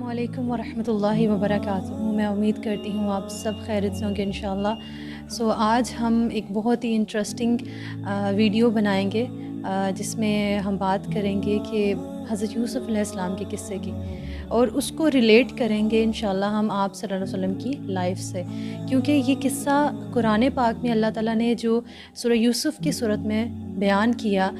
السلام علیکم ورحمۃ اللہ وبرکاتہ۔ میں امید کرتی ہوں آپ سب خیریت سے ہوں گے انشاءاللہ۔ آج ہم ایک بہت ہی انٹرسٹنگ ویڈیو بنائیں گے جس میں ہم بات کریں گے کہ حضرت یوسف علیہ السلام کے قصے کی، اور اس کو ریلیٹ کریں گے انشاءاللہ ہم آپ صلی اللہ علیہ وسلم کی لائف سے، کیونکہ یہ قصہ قرآن پاک میں اللہ تعالیٰ نے جو سورہ یوسف کی صورت میں بیان کیا،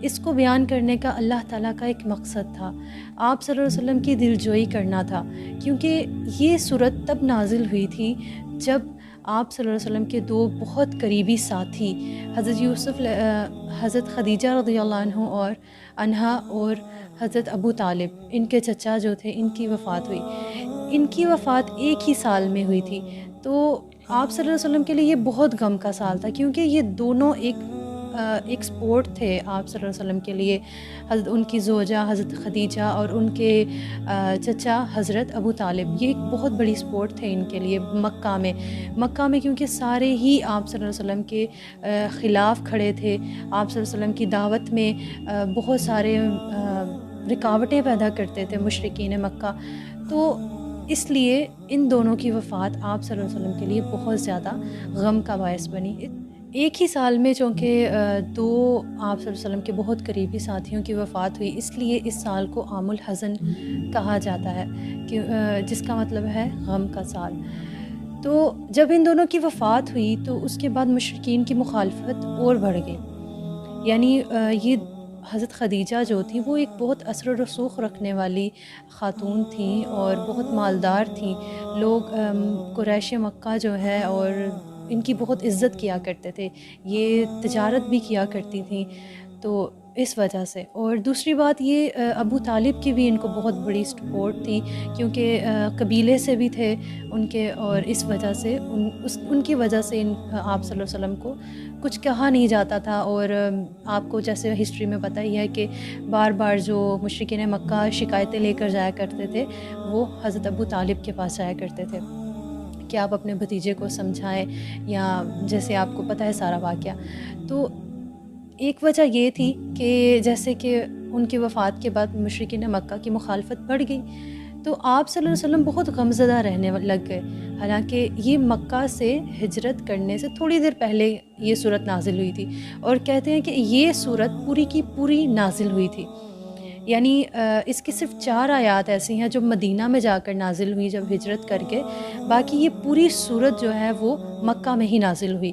اس کو بیان کرنے کا اللہ تعالیٰ کا ایک مقصد تھا، آپ صلی اللہ علیہ وسلم کی دلجوئی کرنا تھا، کیونکہ یہ صورت تب نازل ہوئی تھی جب آپ صلی اللہ علیہ وسلم کے دو بہت قریبی ساتھی حضرت خدیجہ رضی اللہ عنہا اور حضرت ابو طالب، ان کے چچا جو تھے، ان کی وفات ہوئی۔ ان کی وفات ایک ہی سال میں ہوئی تھی، تو آپ صلی اللہ علیہ وسلم کے لیے یہ بہت غم کا سال تھا، کیونکہ یہ دونوں ایک سپورٹ تھے آپ صلی اللہ علیہ وسلم کے لیے، ان کی زوجہ حضرت خدیجہ اور ان کے چچا حضرت ابو طالب، یہ ایک بہت بڑی سپورٹ تھے ان کے لیے مکہ میں، کیونکہ سارے ہی آپ صلی اللہ علیہ وسلم کے خلاف کھڑے تھے، آپ صلی اللہ علیہ وسلم کی دعوت میں بہت سارے رکاوٹیں پیدا کرتے تھے مشرکین مکہ، تو اس لیے ان دونوں کی وفات آپ صلی اللہ علیہ وسلم کے لیے بہت زیادہ غم کا باعث بنی۔ ایک ہی سال میں چونکہ دو آپ صلی اللہ علیہ وسلم کے بہت قریبی ساتھیوں کی وفات ہوئی، اس لیے اس سال کو عام الحزن کہا جاتا ہے، جس کا مطلب ہے غم کا سال۔ تو جب ان دونوں کی وفات ہوئی تو اس کے بعد مشرکین کی مخالفت اور بڑھ گئی، یعنی یہ حضرت خدیجہ جو تھیں وہ ایک بہت اثر و رسوخ رکھنے والی خاتون تھیں اور بہت مالدار تھیں، لوگ قریش مکہ جو ہے اور ان کی بہت عزت کیا کرتے تھے، یہ تجارت بھی کیا کرتی تھیں، تو اس وجہ سے۔ اور دوسری بات یہ ابو طالب کی بھی ان کو بہت بڑی سپورٹ تھی، کیونکہ قبیلے سے بھی تھے ان کے، اور اس وجہ سے ان کی وجہ سے آپ صلی اللہ علیہ وسلم کو کچھ کہا نہیں جاتا تھا، اور آپ کو جیسے ہسٹری میں پتہ ہی ہے کہ بار بار جو مشرکین مکہ شکایتیں لے کر جایا کرتے تھے وہ حضرت ابو طالب کے پاس جایا کرتے تھے کہ آپ اپنے بھتیجے کو سمجھائیں، یا جیسے آپ کو پتہ ہے سارا واقعہ۔ تو ایک وجہ یہ تھی کہ جیسے کہ ان کی وفات کے بعد مشرکین مکہ کی مخالفت بڑھ گئی، تو آپ صلی اللہ علیہ وسلم بہت غمزدہ رہنے لگ گئے، حالانکہ یہ مکہ سے ہجرت کرنے سے تھوڑی دیر پہلے یہ صورت نازل ہوئی تھی، اور کہتے ہیں کہ یہ صورت پوری کی پوری نازل ہوئی تھی، یعنی اس کی صرف 4 آیات ایسی ہیں جو مدینہ میں جا کر نازل ہوئی جب ہجرت کر کے، باقی یہ پوری صورت جو ہے وہ مکہ میں ہی نازل ہوئی۔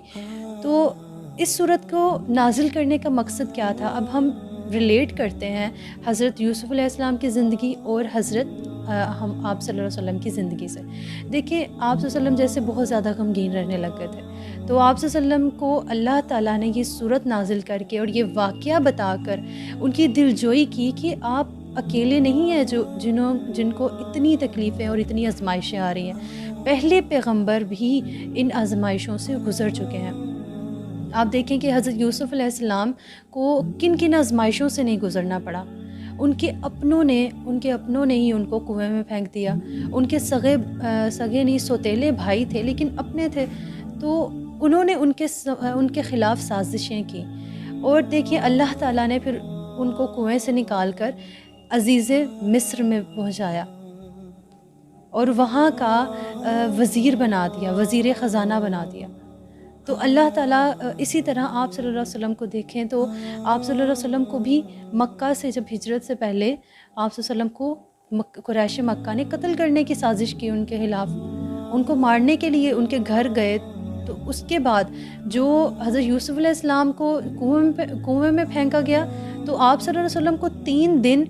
تو اس صورت کو نازل کرنے کا مقصد کیا تھا؟ اب ہم ریلیٹ کرتے ہیں حضرت یوسف علیہ السلام کی زندگی اور ہم آپ صلی اللہ علیہ وسلم کی زندگی سے۔ دیکھیں، آپ صلی اللہ علیہ وسلم جیسے بہت زیادہ غمگین رہنے لگ گئے تھے، تو آپ صلی اللہ علیہ وسلم کو اللہ تعالیٰ نے یہ صورت نازل کر کے اور یہ واقعہ بتا کر ان کی دلجوئی کی کہ آپ اکیلے نہیں ہیں جن کو اتنی تکلیفیں اور اتنی آزمائشیں آ رہی ہیں، پہلے پیغمبر بھی ان آزمائشوں سے گزر چکے ہیں۔ آپ دیکھیں کہ حضرت یوسف علیہ السلام کو کن کن آزمائشوں سے نہیں گزرنا پڑا، ان کے اپنوں نے ہی ان کو کنویں میں پھینک دیا، ان کے سگے نہیں سوتیلے بھائی تھے لیکن اپنے تھے، تو انہوں نے ان کے خلاف سازشیں کی، اور دیکھیں اللہ تعالیٰ نے پھر ان کو کنویں سے نکال کر عزیز مصر میں پہنچایا اور وہاں کا وزیر بنا دیا، وزیر خزانہ بنا دیا۔ تو اللہ تعالیٰ اسی طرح آپ صلی اللہ علیہ وسلم کو دیکھیں تو آپ صلی اللہ علیہ وسلم کو بھی مکہ سے جب ہجرت سے پہلے آپ صلی اللہ علیہ وسلم کو قریش مکہ نے قتل کرنے کی سازش کی، ان کے خلاف ان کو مارنے کے لیے ان کے گھر گئے، تو اس کے بعد جو حضرت یوسف علیہ السلام کو کنویں میں پھینکا گیا، تو آپ صلی اللہ علیہ وسلم کو 3 دن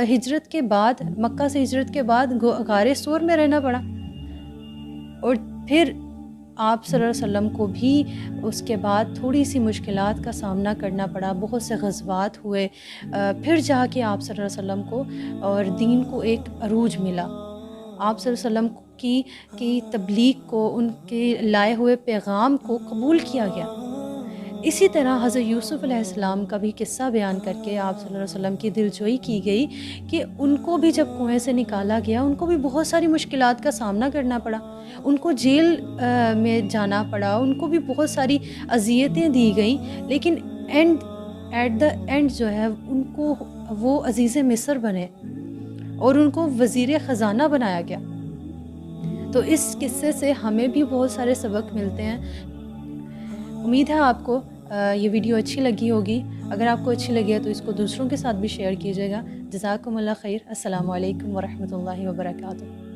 ہجرت کے بعد، مکہ سے ہجرت کے بعد غار ثور میں رہنا پڑا، اور پھر آپ صلی اللہ علیہ وسلم کو بھی اس کے بعد تھوڑی سی مشکلات کا سامنا کرنا پڑا، بہت سے غزوات ہوئے، پھر جا کے آپ صلی اللہ علیہ وسلم کو اور دین کو ایک عروج ملا، آپ صلی اللہ علیہ وسلم کی تبلیغ کو، ان کے لائے ہوئے پیغام کو قبول کیا گیا۔ اسی طرح حضرت یوسف علیہ السلام کا بھی قصہ بیان کر کے آپ صلی اللہ علیہ وسلم کی دلجوئی کی گئی کہ ان کو بھی جب کنویں سے نکالا گیا، ان کو بھی بہت ساری مشکلات کا سامنا کرنا پڑا، ان کو جیل میں جانا پڑا، ان کو بھی بہت ساری اذیتیں دی گئیں، لیکن ایٹ دا اینڈ جو ہے ان کو وہ عزیز مصر بنے، اور ان کو وزیر خزانہ بنایا گیا۔ تو اس قصے سے ہمیں بھی بہت سارے سبق ملتے ہیں۔ امید ہے آپ کو یہ ویڈیو اچھی لگی ہوگی۔ اگر آپ کو اچھی لگی ہے تو اس کو دوسروں کے ساتھ بھی شیئر کیجیے گا۔ جزاکم اللہ خیر۔ السلام علیکم ورحمۃ اللہ وبرکاتہ۔